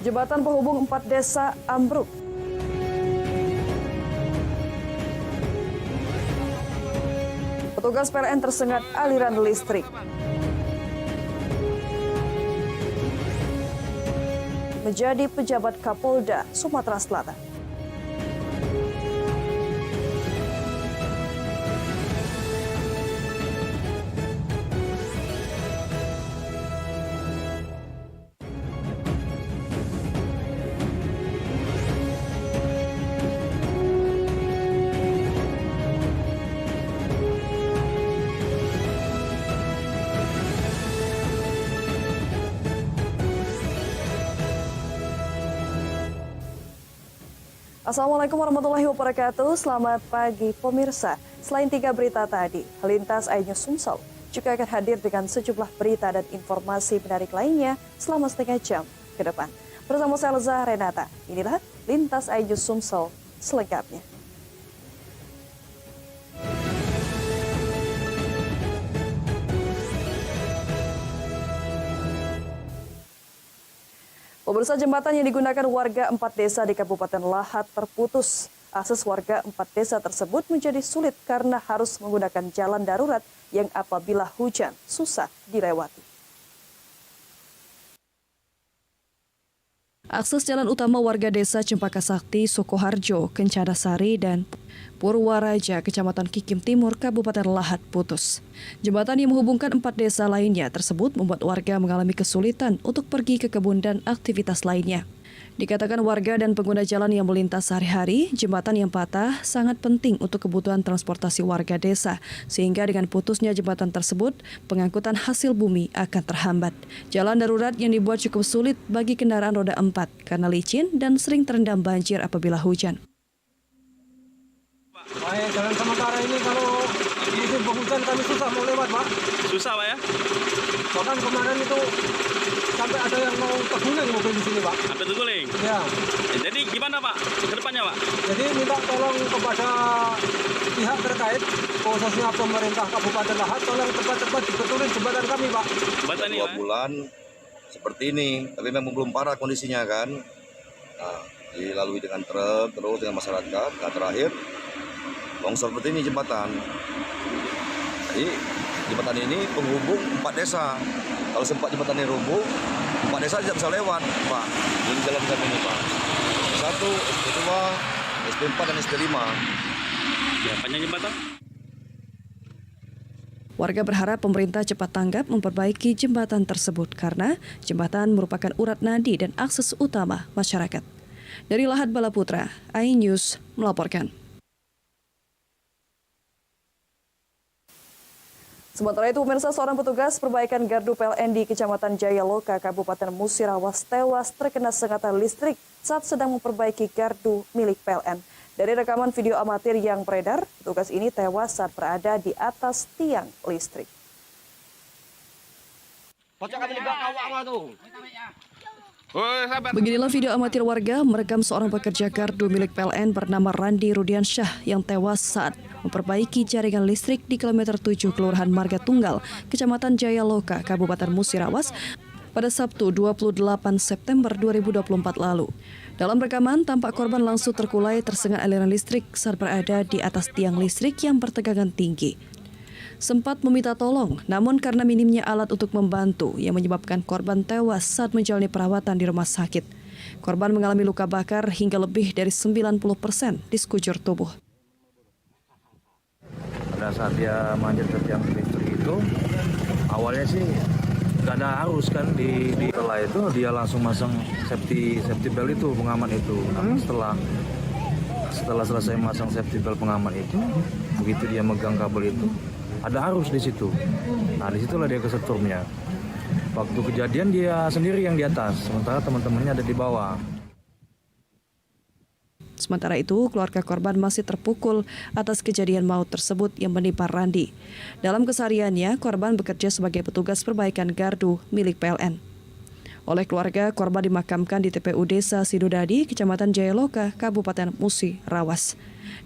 Jembatan penghubung 4 desa ambruk. Petugas PLN tersengat aliran listrik. Menjadi pejabat Kapolda Sumatera Selatan. Assalamualaikum warahmatullahi wabarakatuh. Selamat pagi pemirsa. Selain 3 berita tadi, Lintas iNews Sumsel juga akan hadir dengan sejumlah berita dan informasi menarik lainnya selama setengah jam ke depan. Bersama saya Elza Renata, inilah Lintas iNews Sumsel selengkapnya. Pemirsa, jembatan yang digunakan warga 4 desa di Kabupaten Lahat terputus. Akses warga 4 desa tersebut menjadi sulit karena harus menggunakan jalan darurat yang apabila hujan susah dilewati. Akses jalan utama warga desa Cempaka Sakti, Sukoharjo, Kencana Sari, dan Purwaraja, Kecamatan Kikim Timur, Kabupaten Lahat putus. Jembatan yang menghubungkan 4 desa lainnya tersebut membuat warga mengalami kesulitan untuk pergi ke kebun dan aktivitas lainnya. Dikatakan warga dan pengguna jalan yang melintas sehari-hari, jembatan yang patah sangat penting untuk kebutuhan transportasi warga desa, sehingga dengan putusnya jembatan tersebut, pengangkutan hasil bumi akan terhambat. Jalan darurat yang dibuat cukup sulit bagi kendaraan roda 4 karena licin dan sering terendam banjir apabila hujan. Baik, jalan sementara ini kalau musim penghujan kami susah mau lewat, Pak. Susah, Pak ya? Bahkan kemarin itu sampai ada yang mau terguling mobil di sini, Pak. Sampai terguling? Ya. Jadi gimana, Pak? Ke depannya, Pak? Jadi minta tolong kepada pihak terkait, khususnya pemerintah Kabupaten Lahat, tolong cepat-cepat dibetulin jembatan kami, Pak. Jembatan ini, 2 Pak? bulan seperti ini, tapi memang belum parah kondisinya kan. Nah, dilalui dengan truk, terus dengan masyarakat. Nah, terakhir longsor seperti ini jembatan. Jadi jembatan ini penghubung 4 desa. Kalau sempat jembatan ini rubuh, 4 desa tidak bisa lewat, Pak. Jadi jalan ini, Pak. SP1, SP2, SP4 dan SP5. Ya, panjang jembatan? Warga berharap pemerintah cepat tanggap memperbaiki jembatan tersebut karena jembatan merupakan urat nadi dan akses utama masyarakat. Dari Lahat Balaputra, iNews melaporkan. Sementara itu, pemirsa, seorang petugas perbaikan gardu PLN di Kecamatan Jayaloka, Kabupaten Musirawas tewas terkena sengatan listrik saat sedang memperbaiki gardu milik PLN. Dari rekaman video amatir yang beredar, petugas ini tewas saat berada di atas tiang listrik. Beginilah video amatir warga merekam seorang pekerja gardu milik PLN bernama Randi Rudiansyah yang tewas saat memperbaiki jaringan listrik di kilometer 7 Kelurahan Marga Tunggal, Kecamatan Jayaloka, Kabupaten Musirawas pada Sabtu 28 September 2024 lalu. Dalam rekaman, tampak korban langsung terkulai tersengat aliran listrik saat berada di atas tiang listrik yang bertegangan tinggi. Sempat meminta tolong, namun karena minimnya alat untuk membantu yang menyebabkan korban tewas saat menjalani perawatan di rumah sakit. Korban mengalami luka bakar hingga lebih dari 90% di sekujur tubuh. Pada saat dia manjat ke tiang listrik itu, awalnya sih nggak ada arus kan setelah itu dia langsung masang safety belt itu, pengaman itu. Namun setelah selesai masang safety belt pengaman itu, begitu dia megang kabel itu, ada arus di situ. Nah, disitulah dia keseturnya. Waktu kejadian dia sendiri yang di atas, sementara teman-temannya ada di bawah. Sementara itu, keluarga korban masih terpukul atas kejadian maut tersebut yang menimpa Randi. Dalam kesehariannya, korban bekerja sebagai petugas perbaikan gardu milik PLN. Oleh keluarga, korban dimakamkan di TPU Desa Sidodadi, Kecamatan Jayaloka, Kabupaten Musirawas.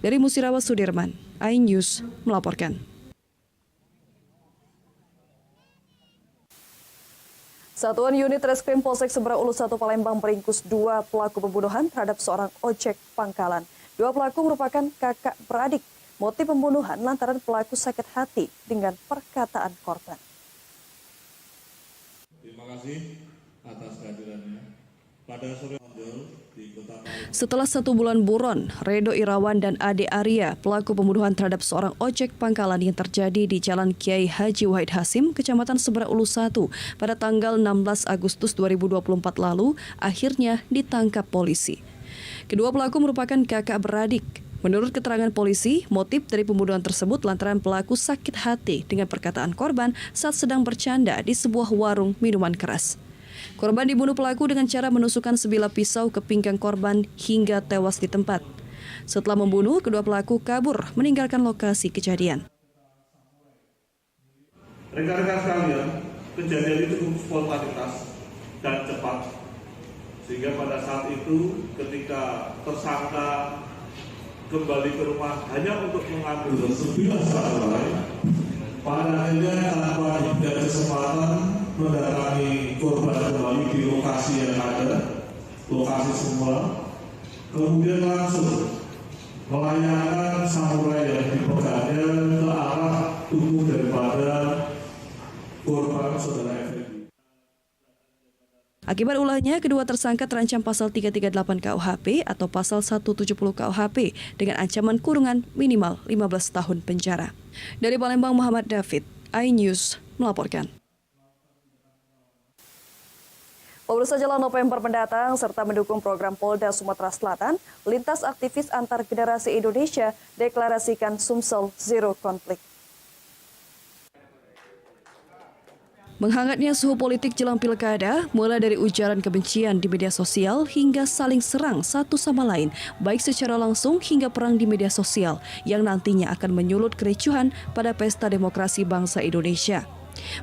Dari Musirawas, Sudirman, iNews melaporkan. Satuan Unit Reskrim Polsek Seberang Ulus 1 Palembang meringkus 2 pelaku pembunuhan terhadap seorang ojek pangkalan. 2 pelaku merupakan kakak beradik. Motif pembunuhan lantaran pelaku sakit hati dengan perkataan korban. Terima kasih atas kehadirannya. Pada sore di Kota Palembang. Setelah 1 bulan buron, Redo Irawan dan Ade Arya, pelaku pembunuhan terhadap seorang ojek pangkalan yang terjadi di Jalan Kiai Haji Wahid Hasim, Kecamatan Seberang Ulus 1 pada tanggal 16 Agustus 2024 lalu, akhirnya ditangkap polisi. Kedua pelaku merupakan kakak beradik. Menurut keterangan polisi, motif dari pembunuhan tersebut lantaran pelaku sakit hati dengan perkataan korban saat sedang bercanda di sebuah warung minuman keras. Korban dibunuh pelaku dengan cara menusukkan sebilah pisau ke pinggang korban hingga tewas di tempat. Setelah membunuh, kedua pelaku kabur meninggalkan lokasi kejadian. Rekan-rekan sekalian, kejadian itu cukup spontanitas dan cepat. Sehingga pada saat itu ketika tersangka kembali ke rumah hanya untuk mengambil sebilah sarai, pada akhirnya tanpa diberikan kesempatan mendatangi korban kembali di lokasi yang ada, lokasi semula, kemudian langsung melayangkan samurai yang dipegangnya ke arah tubuh daripada korban saudara Effendi. Akibat ulahnya, kedua tersangka terancam pasal 338 KUHP atau pasal 170 KUHP dengan ancaman kurungan minimal 15 tahun penjara. Dari Palembang, Muhammad David, iNews melaporkan. Pemirsa, Jalan November mendatang serta mendukung program Polda Sumatera Selatan, lintas aktivis antar generasi Indonesia deklarasikan Sumsel Zero Konflik. Menghangatnya suhu politik jelang pilkada, mulai dari ujaran kebencian di media sosial hingga saling serang satu sama lain, baik secara langsung hingga perang di media sosial yang nantinya akan menyulut kericuhan pada Pesta Demokrasi Bangsa Indonesia.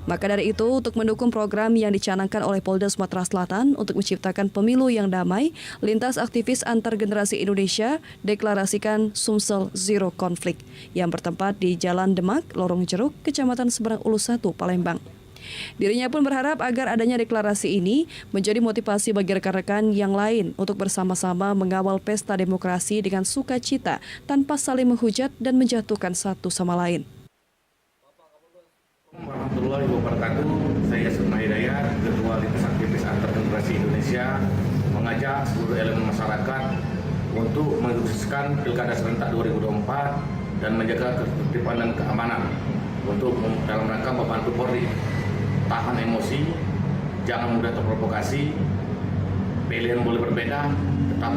Maka dari itu, untuk mendukung program yang dicanangkan oleh Polda Sumatera Selatan untuk menciptakan pemilu yang damai, lintas aktivis antar generasi Indonesia deklarasikan Sumsel Zero Konflik yang bertempat di Jalan Demak, Lorong Jeruk, Kecamatan Seberang Ulus 1, Palembang. Dirinya pun berharap agar adanya deklarasi ini menjadi motivasi bagi rekan-rekan yang lain untuk bersama-sama mengawal pesta demokrasi dengan sukacita tanpa saling menghujat dan menjatuhkan satu sama lain. Warahmatullahi wabarakatuh. Saya Sukma Hidayat, Ketua Lintas Aktivis Antar Generasi Indonesia, mengajak seluruh elemen masyarakat untuk mensukseskan Pilkada serentak 2024 dan menjaga ketertiban dan keamanan untuk dalam rangka membantu Polri. Tahan emosi, jangan mudah terprovokasi, pilihan boleh berbeda, tetap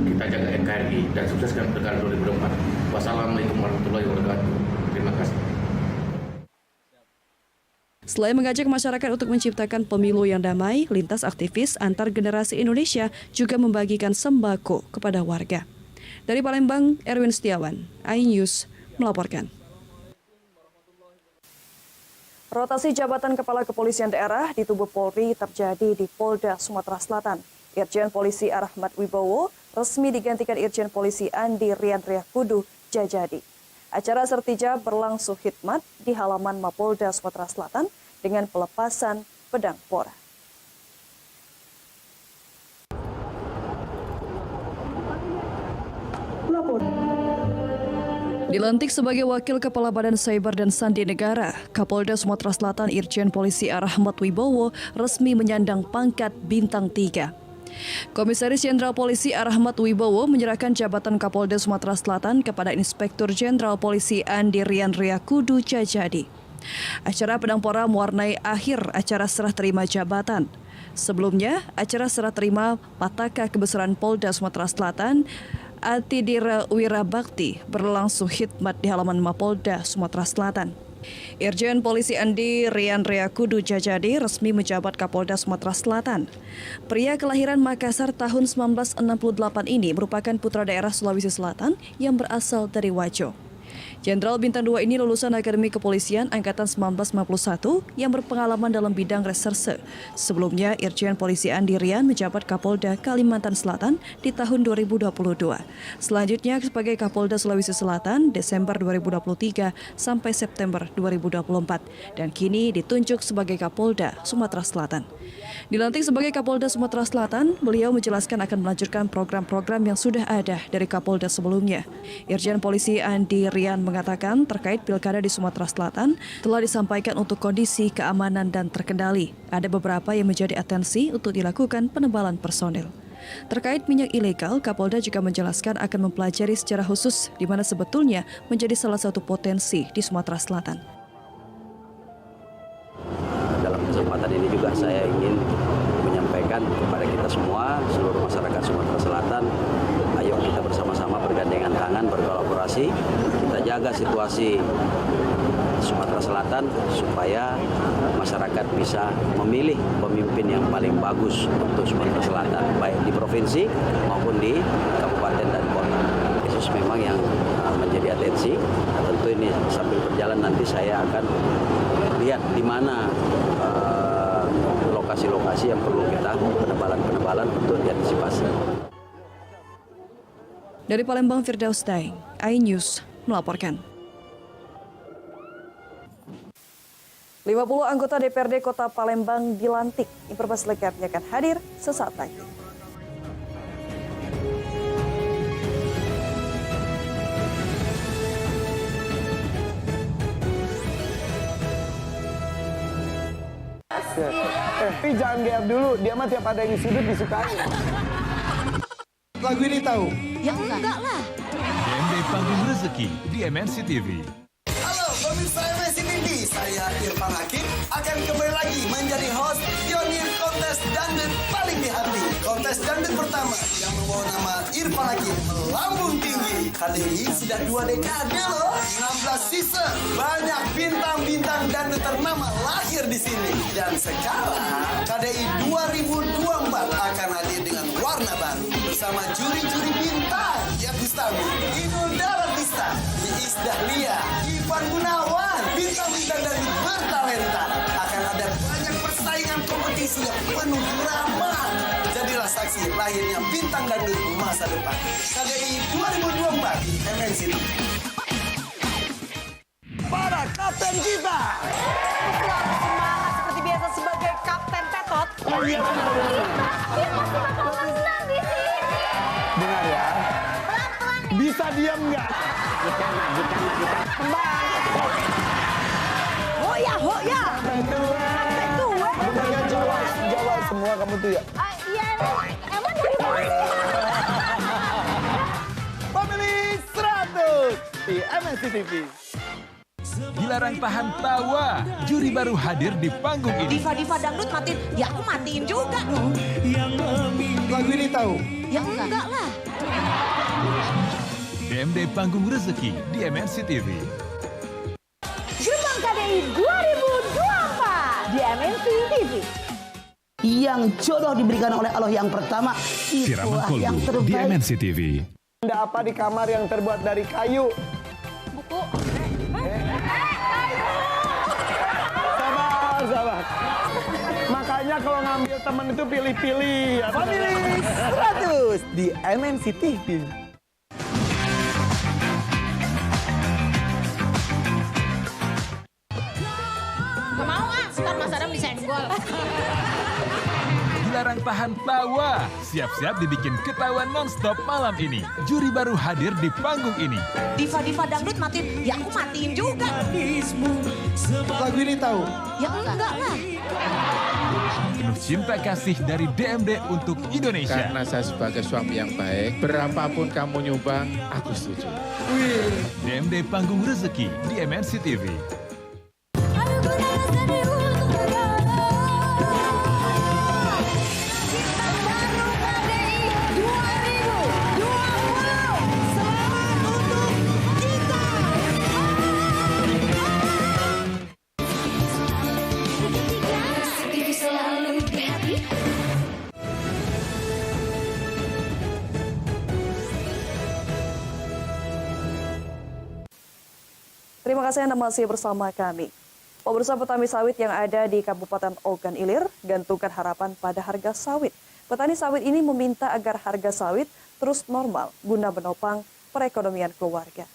kita jaga NKRI dan sukseskan Pilkada 2024. Wassalamualaikum warahmatullahi wabarakatuh. Terima kasih. Selain mengajak masyarakat untuk menciptakan pemilu yang damai, lintas aktivis antar generasi Indonesia juga membagikan sembako kepada warga. Dari Palembang, Erwin Setiawan, iNews melaporkan. Rotasi jabatan Kepala Kepolisian Daerah di tubuh Polri terjadi di Polda Sumatera Selatan. Irjen Polisi Arahmat Wibowo resmi digantikan Irjen Polisi Andi Rian Riakudu Jajadi. Acara sertijab berlangsung khidmat di halaman Mapolda Sumatera Selatan dengan pelepasan pedang pora. Dilantik sebagai Wakil Kepala Badan Cyber dan Sandi Negara, Kapolda Sumatera Selatan Irjen Polisi Arahmat Wibowo resmi menyandang pangkat Bintang 3. Komisaris Jenderal Polisi Arahmat Wibowo menyerahkan jabatan Kapolda Sumatera Selatan kepada Inspektur Jenderal Polisi Andi Rian Riakudu Jajadi. Acara pedang pora mewarnai akhir acara serah terima jabatan. Sebelumnya, acara serah terima Pataka Kebesaran Polda Sumatera Selatan Atidira Wirabakti berlangsung khidmat di halaman Mapolda Sumatera Selatan. Irjen Polisi Andi Rian Riakudu Jajadi resmi menjabat Kapolda Sumatera Selatan. Pria kelahiran Makassar tahun 1968 ini merupakan putra daerah Sulawesi Selatan yang berasal dari Wajo. Jenderal Bintang 2 ini lulusan Akademi Kepolisian Angkatan 1951 yang berpengalaman dalam bidang reserse. Sebelumnya, Irjen Polisi Andi Rian menjabat Kapolda Kalimantan Selatan di tahun 2022. Selanjutnya sebagai Kapolda Sulawesi Selatan Desember 2023 sampai September 2024 dan kini ditunjuk sebagai Kapolda Sumatera Selatan. Dilantik sebagai Kapolda Sumatera Selatan, beliau menjelaskan akan melanjutkan program-program yang sudah ada dari Kapolda sebelumnya. Irjen Polisi Andi Rian mengatakan terkait pilkada di Sumatera Selatan telah disampaikan untuk kondisi keamanan dan terkendali. Ada beberapa yang menjadi atensi untuk dilakukan penebalan personil. Terkait minyak ilegal, Kapolda juga menjelaskan akan mempelajari secara khusus di mana sebetulnya menjadi salah satu potensi di Sumatera Selatan. Dalam kesempatan ini juga saya ingin menyampaikan kepada kita semua, seluruh masyarakat Sumatera Selatan, ayo kita bersama-sama bergandengan tangan, berkolaborasi, kita jaga situasi Sumatera Selatan supaya masyarakat bisa memilih pemimpin yang paling bagus untuk Sumatera Selatan, baik di provinsi maupun di kabupaten dan kota. Itu memang yang menjadi atensi. Tentu ini sambil berjalan nanti saya akan lihat di mana lokasi-lokasi yang perlu kita penebalan untuk diantisipasi. Dari Palembang, Firdaus Daeng, iNews melaporkan. 50 anggota DPRD Kota Palembang dilantik. Informasi lengkapnya akan hadir sesaat lagi. Tapi jangan GR dulu, dia mah tiap ada yang di sudut disukai. Lagu ini tahu? Ya enggak lah. DMD Panggung Rezeki di MNC TV. Halo pemirsa MNC TV, saya Irfan Hakim akan kembali lagi menjadi host pionir kontes dangdut paling di hati. Kontes dangdut pertama yang membawa nama Irfan Hakim melambung tinggi. KDI sudah 2 dekade loh, 16 season. Banyak bintang-bintang dangdut ternama lahir di sini. Dan sekarang KDI 2024 akan hadir dengan warna baru bersama juri-juri bintang ya Gustami, Inul Daratista, Iis Dahlia, Ivan Gunawan, bintang-bintang dari bertalenta. Akan ada banyak persaingan kompetisi yang penuh drama. Jadilah saksi lahirnya bintang dangdut masa depan. KDI 2024 di MNC. Para kapten kita. Selalu semangat seperti biasa sebagai Kapten Tetot. Iya benar. Dia pasti bakal menang di sini. Dengar ya. Pelan-pelan nih. Bisa diam nggak? Hoya, hoya. Kapten tua. Bukannya Jawa semua kamu tuh ya. Iya, emang dari mana sih? Pemilih 100 di MNC TV. Dilarang tahan tawa, juri baru hadir di panggung ini. Diva-diva dangdut matiin, ya aku matiin juga. Lagu ini tahu? Ya enggak lah. DMD Panggung Rezeki di MNC TV. Gerbang KDI 2024 di MNC TV. Yang jodoh diberikan oleh Allah yang pertama, itulah yang di terbaik. MNC TV. Anda apa di kamar yang terbuat dari kayu? Buku. Sabar. Makanya kalau ngambil teman itu pilih-pilih. Pemilih 100 di MNC TV. Gak mau ntar Mas Adam disenggol. Dilarang tahan tawa, siap-siap dibikin ketawa nonstop malam ini. Juri baru hadir di panggung ini. Diva-diva dangdut matiin, ya aku matiin juga. Lagu ini tahu? Ya enggak lah. Penuh cinta kasih dari DMD untuk Indonesia. Karena saya sebagai suami yang baik, berapapun kamu nyumbang, aku setuju. DMD Panggung Rezeki di MNC TV. Terima kasih Anda masih bersama kami. Pemirsa, petani sawit yang ada di Kabupaten Ogan Ilir gantungkan harapan pada harga sawit. Petani sawit ini meminta agar harga sawit terus normal guna menopang perekonomian keluarga.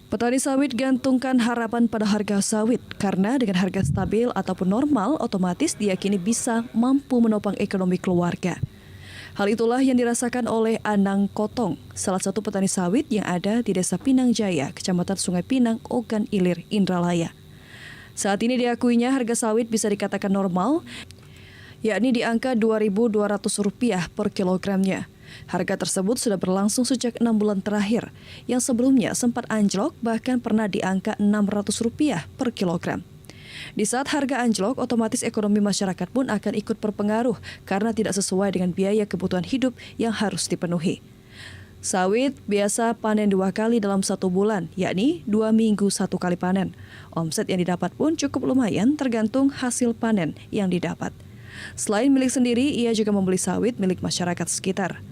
Petani sawit gantungkan harapan pada harga sawit karena dengan harga stabil ataupun normal otomatis diyakini bisa mampu menopang ekonomi keluarga. Hal itulah yang dirasakan oleh Anang Kotong, salah satu petani sawit yang ada di Desa Pinang Jaya, Kecamatan Sungai Pinang, Ogan Ilir, Indralaya. Saat ini diakuinya harga sawit bisa dikatakan normal, yakni di angka Rp2.200 per kilogramnya. Harga tersebut sudah berlangsung sejak 6 bulan terakhir, yang sebelumnya sempat anjlok bahkan pernah di angka Rp600 per kilogram. Di saat harga anjlok, otomatis ekonomi masyarakat pun akan ikut berpengaruh karena tidak sesuai dengan biaya kebutuhan hidup yang harus dipenuhi. Sawit biasa panen 2 kali dalam 1 bulan, yakni 2 minggu 1 kali panen. Omset yang didapat pun cukup lumayan tergantung hasil panen yang didapat. Selain milik sendiri, ia juga membeli sawit milik masyarakat sekitar.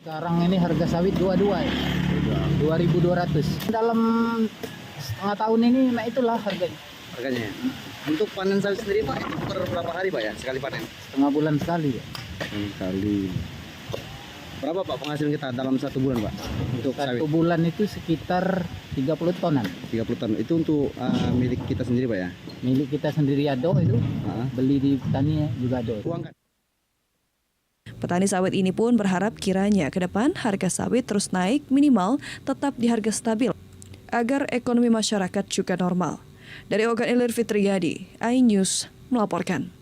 Sekarang ini harga sawit 22 ya. 2.200. Dalam setengah tahun ini nah itulah harganya. Harganya. Untuk panen sawit sendiri Pak, itu per berapa hari Pak ya sekali panen? Setengah bulan sekali ya. Sekali. Berapa Pak penghasilan kita dalam 1 bulan Pak? Untuk sawit? 1 bulan itu sekitar 30 tonan. 30 ton. Itu untuk milik kita sendiri Pak ya? Milik kita sendiri ado itu. Beli di petani juga ado. Petani sawit ini pun berharap kiranya ke depan harga sawit terus naik minimal tetap di harga stabil agar ekonomi masyarakat juga normal. Dari Ogan Ilir, Fitriyadi, iNews melaporkan.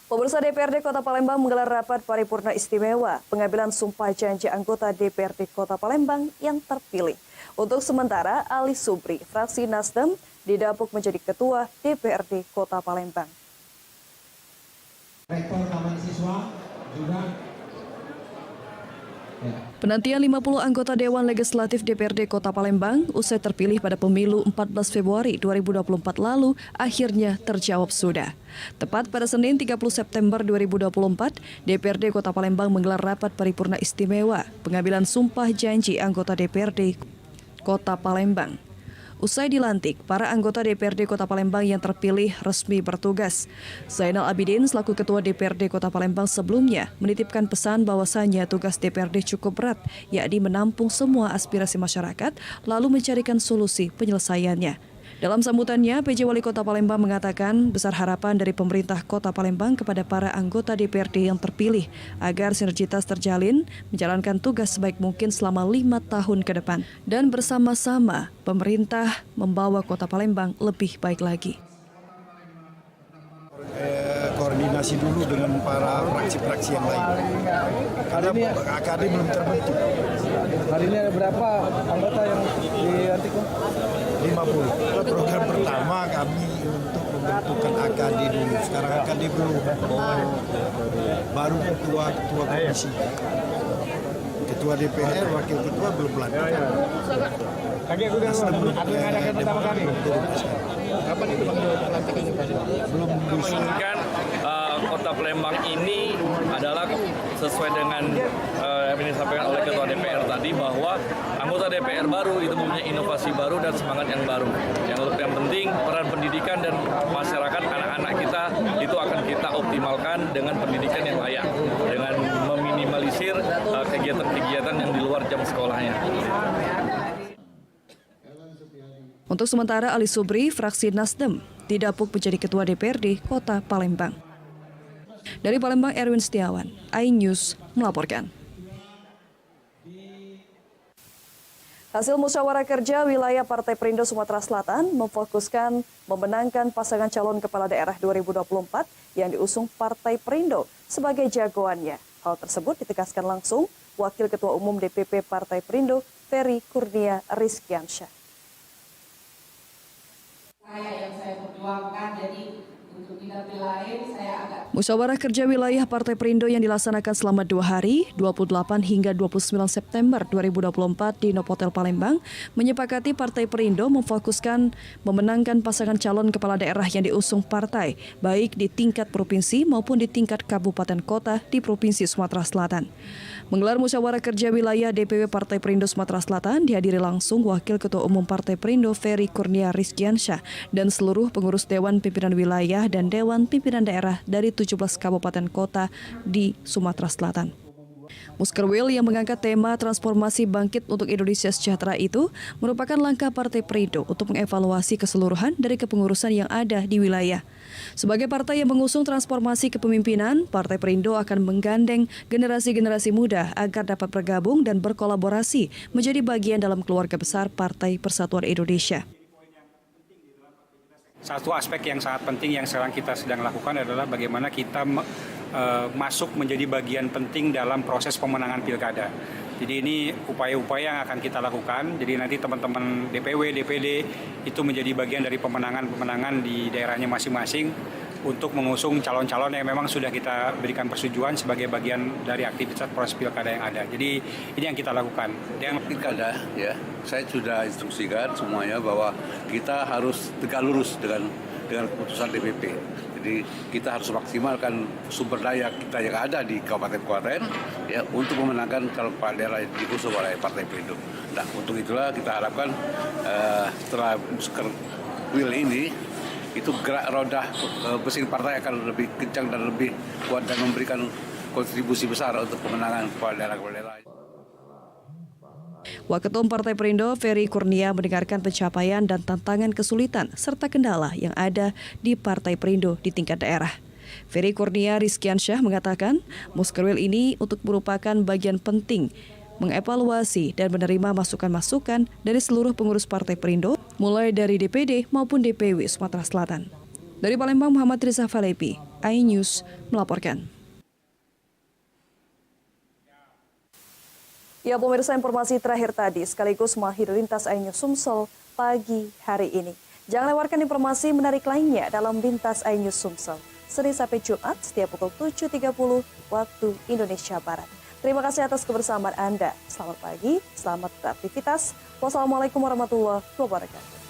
Pemirsa, DPRD Kota Palembang menggelar rapat paripurna istimewa pengambilan sumpah janji anggota DPRD Kota Palembang yang terpilih. Untuk sementara, Ali Subri, fraksi Nasdem, didapuk menjadi Ketua DPRD Kota Palembang. Rektor Taman Siswa juga. Penantian 50 anggota Dewan Legislatif DPRD Kota Palembang usai terpilih pada pemilu 14 Februari 2024 lalu akhirnya terjawab sudah. Tepat pada Senin 30 September 2024, DPRD Kota Palembang menggelar rapat paripurna istimewa pengambilan sumpah janji anggota DPRD Kota Palembang. Usai dilantik, para anggota DPRD Kota Palembang yang terpilih resmi bertugas. Zainal Abidin selaku Ketua DPRD Kota Palembang sebelumnya menitipkan pesan bahwasannya tugas DPRD cukup berat, yakni menampung semua aspirasi masyarakat lalu mencarikan solusi penyelesaiannya. Dalam sambutannya, PJ Wali Kota Palembang mengatakan besar harapan dari pemerintah Kota Palembang kepada para anggota DPRD yang terpilih agar sinergitas terjalin, menjalankan tugas sebaik mungkin selama 5 tahun ke depan. Dan bersama-sama, pemerintah membawa Kota Palembang lebih baik lagi. Koordinasi dulu dengan para fraksi-fraksi yang lain. Karena AKD belum terbentuk. Hari ini ada berapa anggota yang dilantik? 50. Program pertama kami untuk pembentukan AKD dulu. Sekarang AKD belum. Baru ketua komisi. Ketua DPR, wakil ketua belum pelantikan. Kaget udah ada yang adakan pertama kali. Kapan itu Bang pelantikannya? Belum bisa. Kota Palembang ini adalah sesuai dengan yang disampaikan oleh Ketua DPR tadi bahwa anggota DPR baru itu mempunyai inovasi baru dan semangat yang baru. Yang penting peran pendidikan dan masyarakat anak-anak kita itu akan kita optimalkan dengan pendidikan yang layak, dengan meminimalisir kegiatan-kegiatan yang di luar jam sekolahnya. Untuk sementara, Ali Subri, fraksi Nasdem, didapuk menjadi Ketua DPRD Kota Palembang. Dari Palembang, Erwin Setiawan, iNews melaporkan. Hasil musyawarah kerja wilayah Partai Perindo Sumatera Selatan memfokuskan memenangkan pasangan calon kepala daerah 2024 yang diusung Partai Perindo sebagai jagoannya. Hal tersebut ditegaskan langsung Wakil Ketua Umum DPP Partai Perindo, Ferry Kurnia Rizkiansyah. Yang saya perjuangkan, jadi untuk di dapil lain saya agak Musyawarah Kerja Wilayah Partai Perindo yang dilaksanakan selama 2 hari, 28 hingga 29 September 2024 di Novotel Palembang, menyepakati Partai Perindo memfokuskan memenangkan pasangan calon kepala daerah yang diusung partai, baik di tingkat provinsi maupun di tingkat kabupaten kota di Provinsi Sumatera Selatan. Menggelar Musyawarah Kerja Wilayah DPW Partai Perindo Sumatera Selatan dihadiri langsung Wakil Ketua Umum Partai Perindo Ferry Kurnia Rizkiansyah dan seluruh pengurus Dewan Pimpinan Wilayah dan Dewan Pimpinan Daerah dari 17 kabupaten kota di Sumatera Selatan. Muskerwil yang mengangkat tema transformasi bangkit untuk Indonesia sejahtera itu merupakan langkah Partai Perindo untuk mengevaluasi keseluruhan dari kepengurusan yang ada di wilayah. Sebagai partai yang mengusung transformasi kepemimpinan, Partai Perindo akan menggandeng generasi-generasi muda agar dapat bergabung dan berkolaborasi menjadi bagian dalam keluarga besar Partai Persatuan Indonesia. Satu aspek yang sangat penting yang sekarang kita sedang lakukan adalah bagaimana kita masuk menjadi bagian penting dalam proses pemenangan pilkada. Jadi ini upaya-upaya yang akan kita lakukan. Jadi nanti teman-teman DPW, DPD itu menjadi bagian dari pemenangan di daerahnya masing-masing untuk mengusung calon-calon yang memang sudah kita berikan persetujuan sebagai bagian dari aktivitas proses pilkada yang ada. Jadi ini yang kita lakukan. Yang pilkada, ya, saya sudah instruksikan semuanya bahwa kita harus tegak lurus dengan keputusan DPP. Jadi kita harus maksimalkan sumber daya kita yang ada di kabupaten-kabupaten ya untuk memenangkan calon kepala daerah yang diusung oleh Partai Perindo. Nah, untuk itulah kita harapkan setelah Muskerwil ini itu gerak roda mesin partai akan lebih kencang dan lebih kuat dan memberikan kontribusi besar untuk kemenangan kepala daerah. Waketum Partai Perindo Ferry Kurnia mendengarkan pencapaian dan tantangan kesulitan serta kendala yang ada di Partai Perindo di tingkat daerah. Ferry Kurnia Rizkiansyah mengatakan Muskerwil ini untuk merupakan bagian penting mengevaluasi dan menerima masukan-masukan dari seluruh pengurus Partai Perindo, mulai dari DPD maupun DPW Sumatera Selatan. Dari Palembang, Muhammad Riza Falepi, iNews melaporkan. Ya, pemirsa, informasi terakhir tadi sekaligus mengakhiri Lintas iNews Sumsel pagi hari ini. Jangan lewatkan informasi menarik lainnya dalam Lintas iNews Sumsel, Senin sampai Jumat setiap pukul 7.30 waktu Indonesia Barat. Terima kasih atas kebersamaan Anda. Selamat pagi, selamat beraktivitas. Wassalamualaikum warahmatullahi wabarakatuh.